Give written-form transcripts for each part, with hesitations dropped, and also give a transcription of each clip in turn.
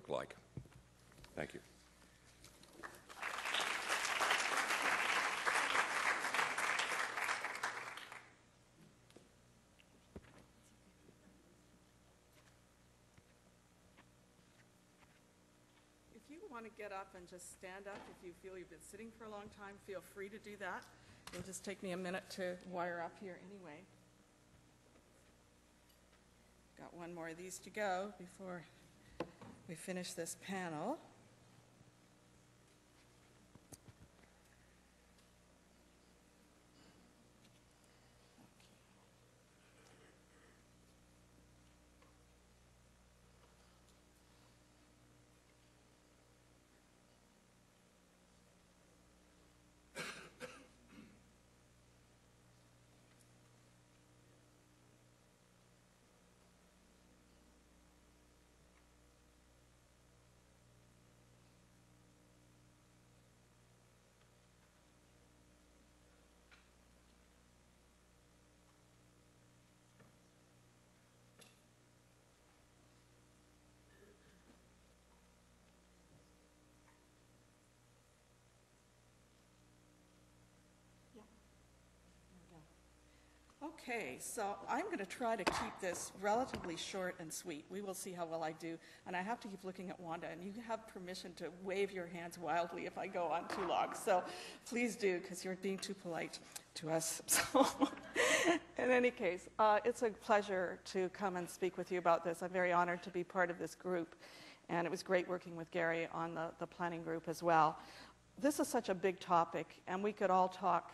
look like. Thank you. If you want to get up and just stand up, if you feel you've been sitting for a long time, feel free to do that. It'll just take me a minute to wire up here anyway. Got one more of these to go before we finish this panel. Okay, so I'm going to try to keep this relatively short and sweet. We will see how well I do. And I have to keep looking at Wanda, and you have permission to wave your hands wildly if I go on too long. So please do, because you're being too polite to us. So in any case, it's a pleasure to come and speak with you about this. I'm very honored to be part of this group. And it was great working with Gary on the planning group as well. This is such a big topic, and we could all talk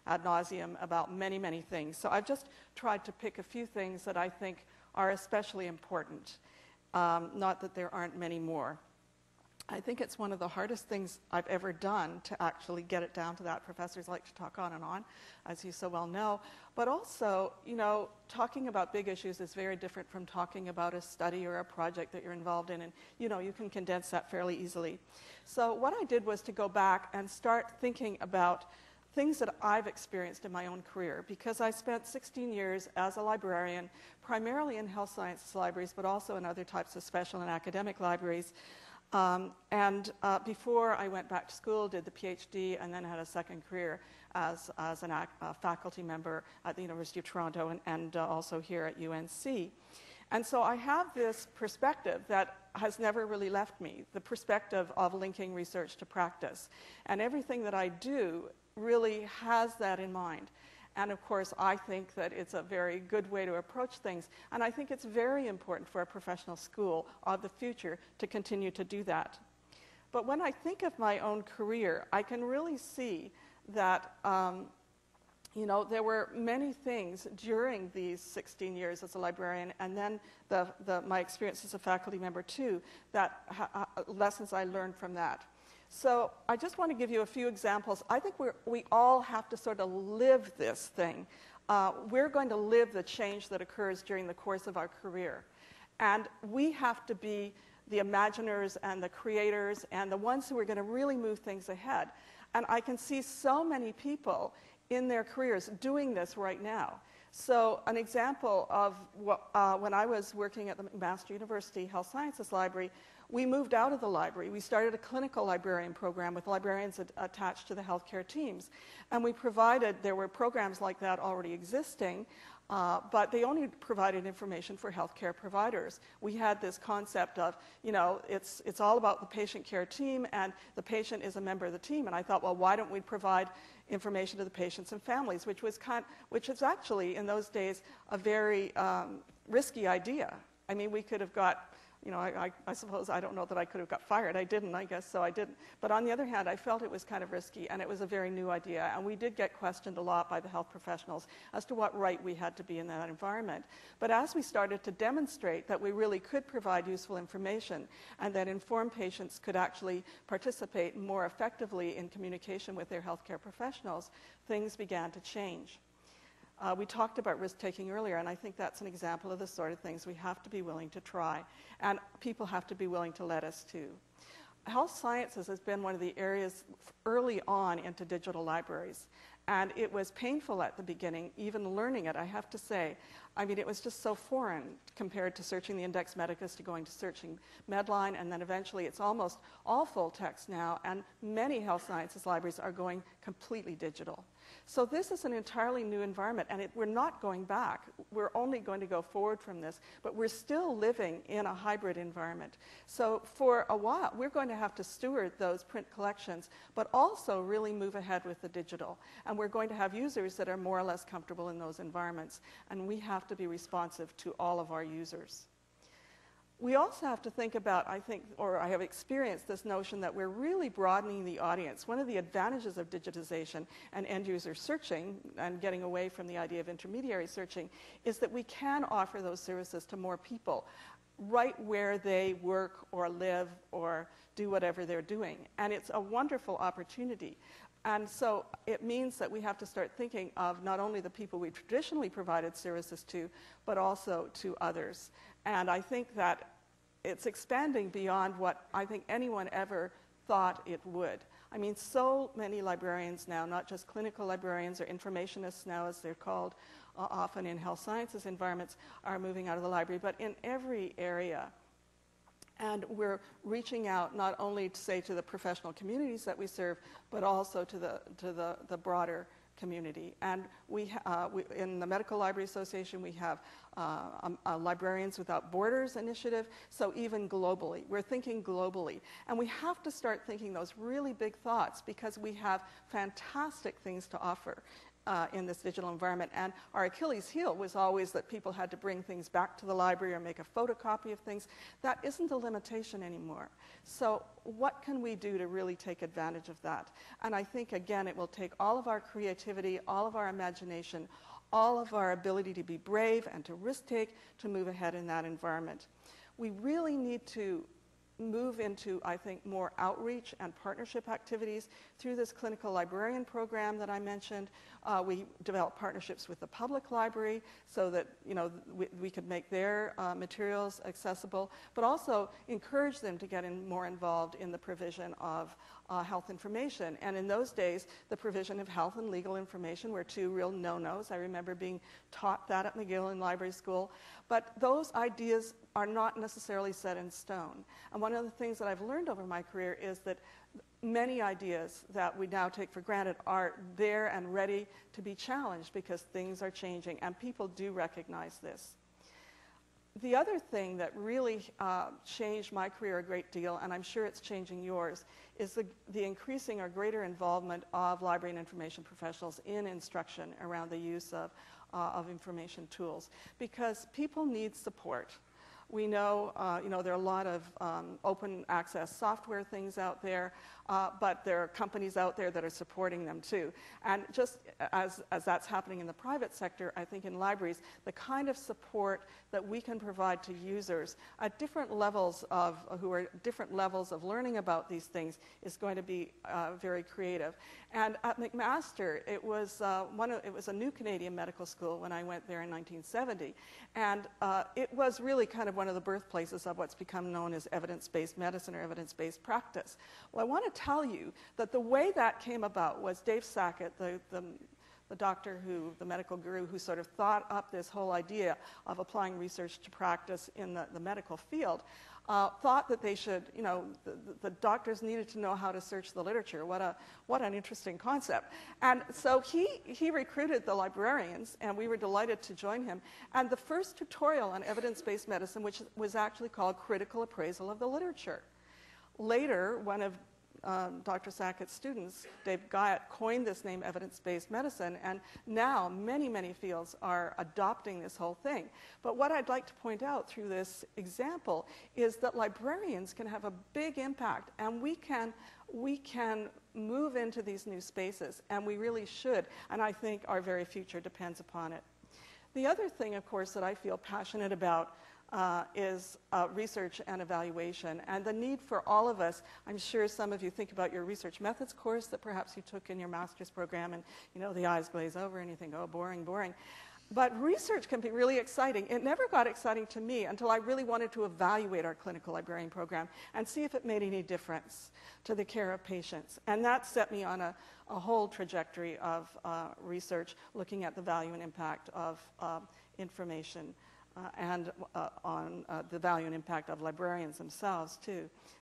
ad nauseum about many, many things. So I've just tried to pick a few things that I think are especially important, not that there aren't many more. I think it's one of the hardest things I've ever done to actually get it down to that. Professors like to talk on and on, as you so well know. But also, you know, talking about big issues is very different from talking about a study or a project that you're involved in. And, you know, you can condense that fairly easily. So what I did was to go back and start thinking about things that I've experienced in my own career, because I spent 16 years as a librarian, primarily in health sciences libraries, but also in other types of special and academic libraries. Before I went back to school, did the PhD, and then had a second career as a faculty member at the University of Toronto and also here at UNC. And so I have this perspective that has never really left me, the perspective of linking research to practice. And everything that I do really has that in mind. And of course, I think that it's a very good way to approach things. And I think it's very important for a professional school of the future to continue to do that. But when I think of my own career, I can really see that you know, there were many things during these 16 years as a librarian, and then my experience as a faculty member too, that lessons I learned from that. So I just want to give you a few examples. I think we all have to sort of live this thing. We're going to live the change that occurs during the course of our career. And we have to be the imaginers and the creators and the ones who are going to really move things ahead. And I can see so many people in their careers doing this right now. So an example of when I was working at the McMaster University Health Sciences Library, we moved out of the library. We started a clinical librarian program with librarians attached to the healthcare teams. And we provided, there were programs like that already existing, but they only provided information for healthcare providers. We had this concept of, you know, it's all about the patient care team, and the patient is a member of the team. And I thought, well, why don't we provide information to the patients and families, which was actually, in those days, a very risky idea. I mean, we could have got, you know, I suppose, I don't know that I could have got fired. I didn't, I guess, so I didn't. But on the other hand, I felt it was kind of risky, and it was a very new idea. And we did get questioned a lot by the health professionals as to what right we had to be in that environment. But as we started to demonstrate that we really could provide useful information and that informed patients could actually participate more effectively in communication with their healthcare professionals, things began to change. We talked about risk-taking earlier, and I think that's an example of the sort of things we have to be willing to try, and people have to be willing to let us too. Health sciences has been one of the areas early on into digital libraries, and it was painful at the beginning, even learning it, I have to say. I mean, it was just so foreign compared to searching the Index Medicus, to going to searching Medline, and then eventually it's almost all full text now, and many health sciences libraries are going completely digital. So this is an entirely new environment, and we're not going back. We're only going to go forward from this, but we're still living in a hybrid environment. So for a while, we're going to have to steward those print collections, but also really move ahead with the digital. And we're going to have users that are more or less comfortable in those environments, and we have to be responsive to all of our users. We also have to think about, I think, or I have experienced this notion that we're really broadening the audience. One of the advantages of digitization and end-user searching and getting away from the idea of intermediary searching is that we can offer those services to more people right where they work or live or do whatever they're doing. And it's a wonderful opportunity. And so it means that we have to start thinking of not only the people we traditionally provided services to, but also to others. And I think that it's expanding beyond what I think anyone ever thought it would. I mean, so many librarians now, not just clinical librarians or informationists now as they're called, often in health sciences environments, are moving out of the library, but in every area. And we're reaching out not only to say to the professional communities that we serve, but also to the broader community. And we in the Medical Library Association, we have a Librarians Without Borders initiative, so even globally. We're thinking globally. And we have to start thinking those really big thoughts because we have fantastic things to offer in this digital environment. And our Achilles heel was always that people had to bring things back to the library or make a photocopy of things. That isn't a limitation anymore. So what can we do to really take advantage of that? And I think, again, it will take all of our creativity, all of our imagination, all of our ability to be brave and to risk-take to move ahead in that environment. We really need to move into, I think, more outreach and partnership activities through this clinical librarian program that I mentioned. We developed partnerships with the public library so that we could make their materials accessible, but also encourage them to get more involved in the provision of health information. And in those days, the provision of health and legal information were two real no-nos. I remember being taught that at McGill in library school. But those ideas are not necessarily set in stone. And one of the things that I've learned over my career is that many ideas that we now take for granted are there and ready to be challenged because things are changing, and people do recognize this. The other thing that really changed my career a great deal, and I'm sure it's changing yours, is the increasing or greater involvement of library and information professionals in instruction around the use of information tools, because people need support. We know, there are a lot of open access software things out there, but there are companies out there that are supporting them too. And just as that's happening in the private sector, I think in libraries, the kind of support that we can provide to users at different levels who are at different levels of learning about these things is going to be very creative. And at McMaster, it was a new Canadian medical school when I went there in 1970, and it was really kind of one of the birthplaces of what's become known as evidence-based medicine or evidence-based practice. Well, I want to tell you that the way that came about was Dave Sackett, the doctor the medical guru who sort of thought up this whole idea of applying research to practice in the medical field, thought that they should, the doctors needed to know how to search the literature. What an interesting concept. And so he recruited the librarians, and we were delighted to join him. And the first tutorial on evidence-based medicine, which was actually called Critical Appraisal of the Literature. Later, one of Dr. Sackett's students, Dave Guyot, coined this name evidence-based medicine, and now many, many fields are adopting this whole thing. But what I'd like to point out through this example is that librarians can have a big impact, and we can move into these new spaces, and we really should, and I think our very future depends upon it. The other thing, of course, that I feel passionate about is research and evaluation, and the need for all of us. I'm sure some of you think about your research methods course that perhaps you took in your master's program, and the eyes glaze over and you think, oh, boring, boring. But research can be really exciting. It never got exciting to me until I really wanted to evaluate our clinical librarian program and see if it made any difference to the care of patients. And that set me on a whole trajectory of research looking at the value and impact of information and on the value and impact of librarians themselves, too.